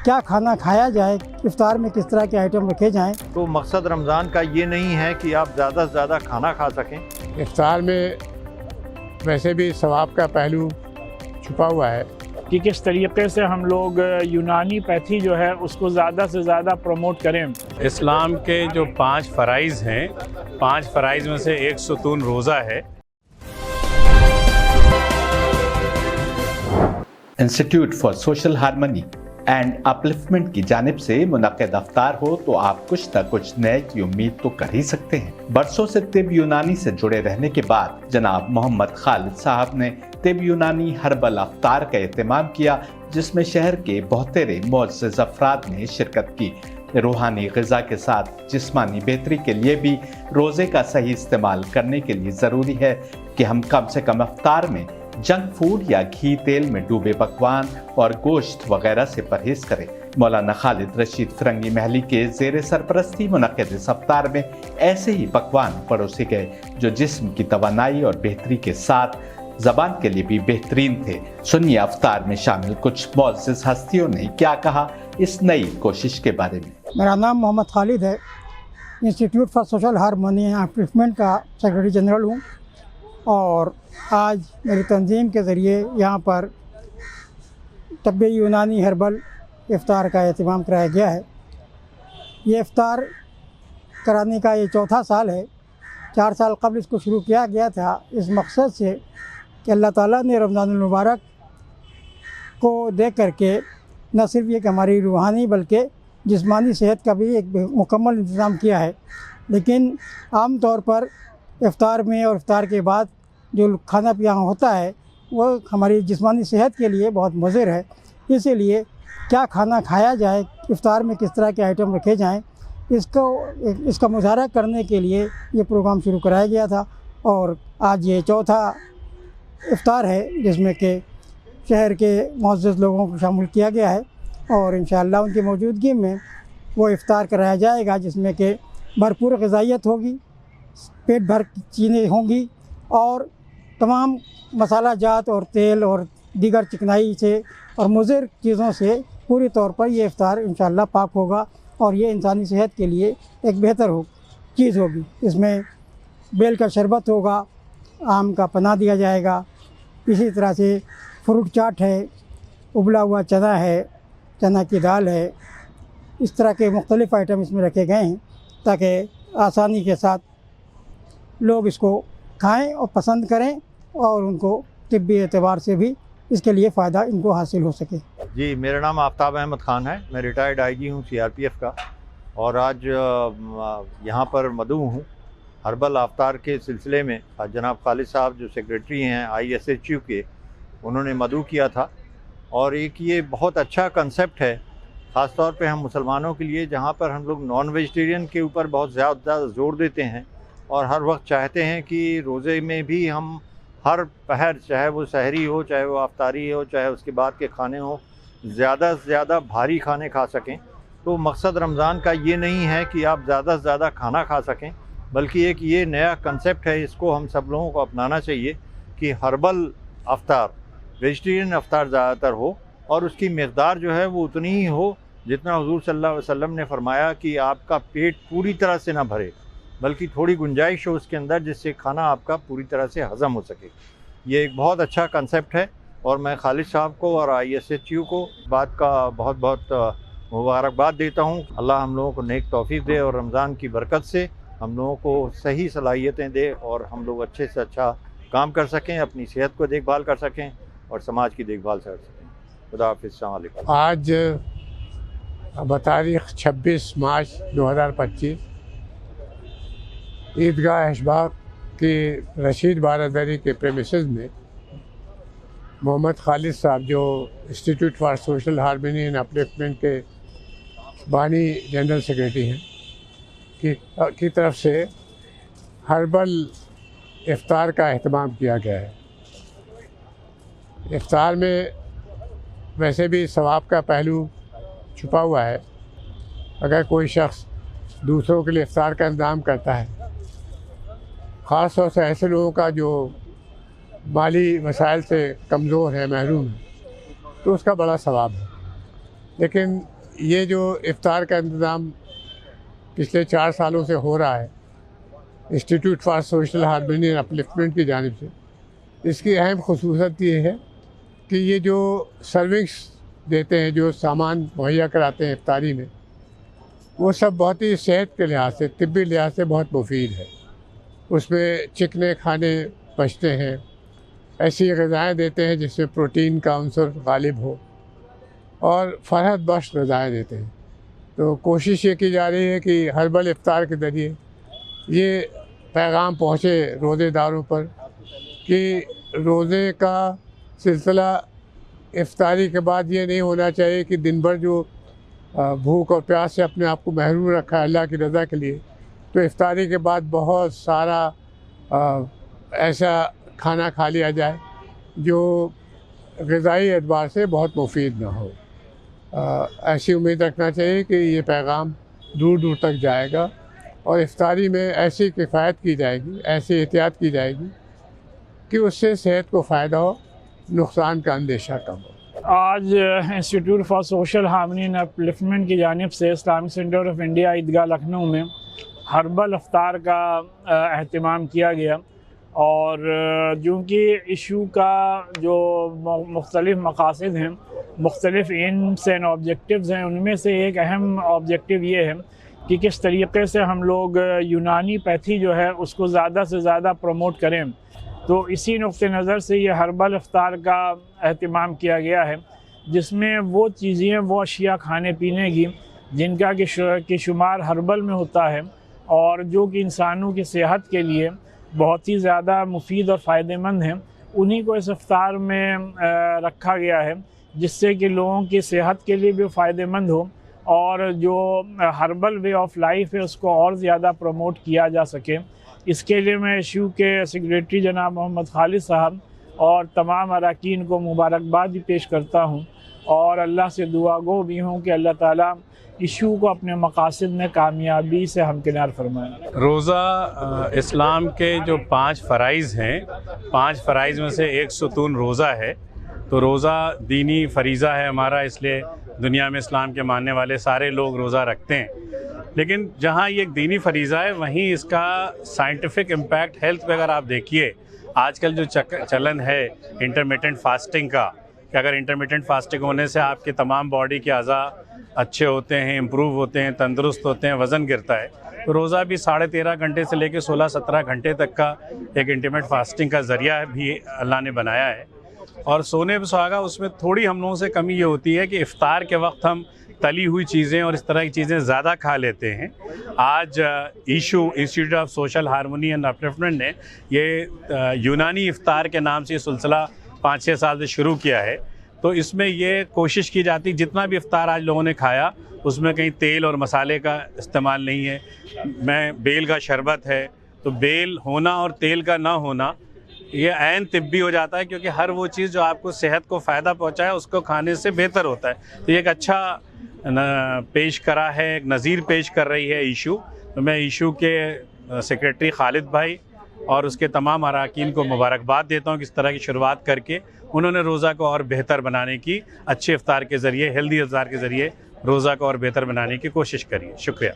क्या खाना खाया जाए, इफ्तार में किस तरह के आइटम रखे जाएं। तो मकसद रमज़ान का ये नहीं है कि आप ज़्यादा से ज़्यादा खाना खा सकें। इफ्तार में वैसे भी सवाब का पहलू छुपा हुआ है कि किस तरीके से हम लोग यूनानी पैथी जो है उसको ज़्यादा से ज़्यादा प्रमोट करें। इस्लाम के जो 5 फ़राइज़ हैं, 5 फ़राइज़ में से एक सुतून रोज़ा है। Institute for social harmony and upliftment की जानिब से मुनक्किद अफ्तार हो तो आप कुछ न कुछ नए की उम्मीद तो कर ही सकते हैं। बरसों से तिब यूनानी से जुड़े रहने के बाद जनाब मोहम्मद खालिद साहब ने तिब यूनानी हर्बल अफ्तार का एहतमाम किया, जिसमें शहर के बहुतेरे मुअज़्ज़िज़ अफराद ने शिरकत की। रूहानी ग़िज़ा के साथ जिस्मानी बेहतरी के लिए भी रोज़े का सही इस्तेमाल करने के लिए ज़रूरी है कि हम कम से कम अफ्तार में जंक फूड या घी तेल में डूबे पकवान और गोश्त वगैरह से परहेज करें। मौलाना खालिद रशीद फिरंगी महली के ज़ेर सरपरस्ती मुनक्किद इस अफ्तार में ऐसे ही पकवान परोसे गए जो जिस्म की तवानाई और बेहतरी के साथ ज़बान के लिए भी बेहतरीन थे। सुनिए अफ्तार में शामिल कुछ मुअज़्ज़िज़ हस्तियों ने क्या कहा इस नई कोशिश के बारे में। मेरा नाम मोहम्मद खालिद है, institute for social harmony and upliftment का सेक्रेटरी जनरल हूँ और आज मेरी तंजीम के ज़रिए यहाँ पर तब यूनानी हर्बल इफ्तार का एहतमाम कराया गया है। ये इफ्तार कराने का ये चौथा साल है। 4 साल कबल इसको शुरू किया गया था इस मकसद से कि अल्लाह ताला ने रमज़ानुल मुबारक को देख करके न सिर्फ ये कि हमारी रूहानी बल्कि जिस्मानी सेहत का भी एक मुकम्मल इंतज़ाम किया है। लेकिन आम तौर पर इफ्तार में और इफ्तार के बाद जो खाना पीना होता है वो हमारी जिस्मानी सेहत के लिए बहुत मुज़िर है। इसीलिए क्या खाना खाया जाए, इफ्तार में किस तरह के आइटम रखे जाएं, इसका मुजाहरा करने के लिए ये प्रोग्राम शुरू कराया गया था और आज ये चौथा इफ्तार है जिसमें कि शहर के मुअज़्ज़िज़ लोगों को शामिल किया गया है और इंशाअल्लाह उनकी मौजूदगी में वो इफ्तार कराया जाएगा जिसमें कि भरपूर ग़िज़ाइयत होगी, पेट भर चीज़ें होंगी और तमाम मसाला जात और तेल और दीगर चिकनाई से और मुज़िर चीज़ों से पूरी तौर पर ये इफ्तार इंशाअल्लाह पाक होगा और ये इंसानी सेहत के लिए एक बेहतर चीज़ होगी। इसमें बेल का शरबत होगा, आम का पना दिया जाएगा, इसी तरह से फ्रूट चाट है, उबला हुआ चना है, चना की दाल है। इस तरह के मुख्तलिफ़ आइटम इसमें रखे गए हैं ताकि आसानी के साथ लोग इसको खाएं और पसंद करें और उनको तिब्बी एतबार से भी इसके लिए फ़ायदा इनको हासिल हो सके। जी, मेरा नाम आफ्ताब अहमद ख़ान है। मैं रिटायर्ड आईजी हूँ सीआरपीएफ का और आज यहाँ पर मदऊ हूँ। हर्बल अफ्तार के सिलसिले में जनाब खालिद साहब जो सेक्रेटरी हैं ISHU के, उन्होंने मदऊ किया था और एक ये बहुत अच्छा कंसेप्ट है ख़ास तौर पे हम मुसलमानों के लिए, जहाँ पर हम लोग नॉन वेजिटेरियन के ऊपर बहुत ज़्यादा ज़ोर देते हैं और हर वक्त चाहते हैं कि रोज़े में भी हम हर पहर, चाहे वो सहरी हो, चाहे वो अफ्तारी हो, चाहे उसके बाद के खाने हो, ज़्यादा से ज़्यादा भारी खाने खा सकें। तो मकसद रमज़ान का ये नहीं है कि आप ज़्यादा से ज़्यादा खाना खा सकें, बल्कि एक ये नया कंसेप्ट है, इसको हम सब लोगों को अपनाना चाहिए कि हर्बल अफ्तार, वेजिटेरियन अफ्तार ज़्यादातर हो और उसकी मकदार जो है वो उतनी ही हो जितना हुज़ूर सल्लल्लाहु अलैहि वसल्लम ने फरमाया कि आपका पेट पूरी तरह से ना भरे बल्कि थोड़ी गुंजाइश हो उसके अंदर, जिससे खाना आपका पूरी तरह से हज़म हो सके। ये एक बहुत अच्छा कंसेप्ट है और मैं खालिद साहब को और ISHU को बात का बहुत बहुत मुबारकबाद देता हूँ। अल्लाह हम लोगों को नेक तौफीक दे और रमज़ान की बरकत से हम लोगों को सही सलाहियतें दे और हम लोग अच्छे से अच्छा काम कर सकें, अपनी सेहत को देखभाल कर सकें और समाज की देखभाल कर सकें। खुदा हाफ़िज़, अस्सलाम वालेकुम। आज तारीख़ 26 मार्च 2025 ईदगाह अशबाक की रशीद बारादरी के प्रेमिसेस में मोहम्मद खालिद साहब जो institute for social harmony and upliftment के बानी जनरल सेक्रेटरी हैं की तरफ से हर्बल इफ्तार का एहतमाम किया गया है। इफ्तार में वैसे भी सवाब का पहलू छुपा हुआ है। अगर कोई शख्स दूसरों के लिए इफ्तार का इंतज़ाम करता है, ख़ास तौर से ऐसे लोगों का जो माली मसाइल से कमज़ोर है, महरूम है, तो उसका बड़ा सवाब है। लेकिन ये जो इफ्तार का इंतज़ाम पिछले 4 सालों से हो रहा है institute for social harmony and upliftment की जानिब से, इसकी अहम खसूसियत ये है कि ये जो सर्विंग्स देते हैं, जो सामान मुहैया कराते हैं इफ्तारी में, वो सब बहुत ही सेहत के लिहाज से, तिब्बी लिहाज से बहुत मुफीद है। उसमें चिकने खाने बचते हैं, ऐसी ग़िज़ाएँ देते हैं जिसमें प्रोटीन का अंसर गालिब हो और फ़रहत बख्श ग़िज़ाएँ देते हैं। तो कोशिश ये की जा रही है कि हर्बल इफ्तार के ज़रिए ये पैगाम पहुँचे रोज़ेदारों पर कि रोज़े का सिलसिला इफ्तारी के बाद ये नहीं होना चाहिए कि दिन भर जो भूख और प्यास से अपने आप को महरूम रखा है अल्लाह की रज़ा के लिए, तो इफ्तारी के बाद बहुत सारा ऐसा खाना खा लिया जाए जो ग़िज़ाई एतबार से बहुत मुफीद ना हो। ऐसी उम्मीद रखना चाहिए कि ये पैगाम दूर दूर तक जाएगा और इफ्तारी में ऐसी किफ़ायत की जाएगी, ऐसी एहतियात की जाएगी कि उससे सेहत को फ़ायदा हो, नुकसान का अंदेशा कम हो। आज institute for social harmony and upliftment की जानिब से इस्लामिक सेंटर ऑफ इंडिया ईदगाह लखनऊ में हर्बल इफ्तार का अहतमाम किया गया और चूँकि इशू का जो मुख्तलिफ़ मकासद हैं, मुख्तलिफ़ एम्स एंड ऑब्जेक्टिव्स हैं, उनमें से एक अहम ऑब्जेक्टिव ये है कि किस तरीके से हम लोग यूनानी पैथी जो है उसको ज़्यादा से ज़्यादा प्रमोट करें। तो इसी नुक्ते नज़र से ये हर्बल इफ्तार का अहतमाम किया गया है, जिसमें वो चीज़ें, वो अशिया खाने पीने की जिनका कि शुमार हर्बल में होता है और जो कि इंसानों की सेहत के लिए बहुत ही ज़्यादा मुफीद और फ़ायदेमंद हैं, उन्हीं को इस इफ्तार में रखा गया है, जिससे कि लोगों की सेहत के लिए भी फ़ायदेमंद हो और जो हर्बल वे ऑफ लाइफ है उसको और ज़्यादा प्रमोट किया जा सके। इसके लिए मैं इशू के सेक्रेटरी जनाब मोहम्मद खालिद साहब और तमाम अरकान को मुबारकबाद भी पेश करता हूँ और अल्लाह से दुआ गो भी हूँ कि अल्लाह ताला इशू को अपने मकासद में कामयाबी से हमकिनार फरमाए। रोज़ा इस्लाम के जो 5 फ़राइज़ हैं, 5 फ़राइज़ में से एक सुतून रोज़ा है। तो रोज़ा दीनी फरीज़ा है हमारा, इसलिए दुनिया में इस्लाम के मानने वाले सारे लोग रोज़ा रखते हैं। लेकिन जहाँ ये एक दीनी फरीज़ा है, वहीं इसका साइंटिफिक इम्पैक्ट हेल्थ पे अगर आप देखिए, आजकल जो चलन है इंटरमिटेंट फास्टिंग का, कि अगर इंटरमिटेंट फास्टिंग होने से आपके तमाम बॉडी के अज़ा अच्छे होते हैं, इम्प्रूव होते हैं, तंदुरुस्त होते हैं, वज़न गिरता है, तो रोज़ा भी 13.5 घंटे से लेकर 16-17 घंटे तक का एक इंटरमिटेंट फास्टिंग का ज़रिया भी अल्लाह ने बनाया है। और सोने पे सुहागा, उसमें थोड़ी हम लोगों से कमी ये होती है कि इफ़्तार के वक्त हम तली हुई चीज़ें और इस तरह की चीज़ें ज़्यादा खा लेते हैं। आज institute of social harmony and upliftment ने ये यूनानी इफ़्तार के नाम से ये सिलसिला 5-6 साल से शुरू किया है। तो इसमें ये कोशिश की जाती, जितना भी इफ़्तार आज लोगों ने खाया उसमें कहीं तेल और मसाले का इस्तेमाल नहीं है। बेल का शरबत है, तो बेल होना और तेल का ना होना ये ऐन तिब्बी हो जाता है, क्योंकि हर वो चीज़ जो आपको सेहत को फ़ायदा पहुंचाए उसको खाने से बेहतर होता है। तो ये एक अच्छा पेश करा है, एक नज़ीर पेश कर रही है इशू। तो मैं इशू के सेक्रेटरी खालिद भाई और उसके तमाम अरकान को मुबारकबाद देता हूँ कि इस तरह की शुरुआत करके उन्होंने रोज़ा को और बेहतर बनाने की, अच्छे इफ्तार के ज़रिए, हेल्दी इफ्तार के ज़रिए रोज़ा को और बेहतर बनाने की कोशिश करी है। शुक्रिया।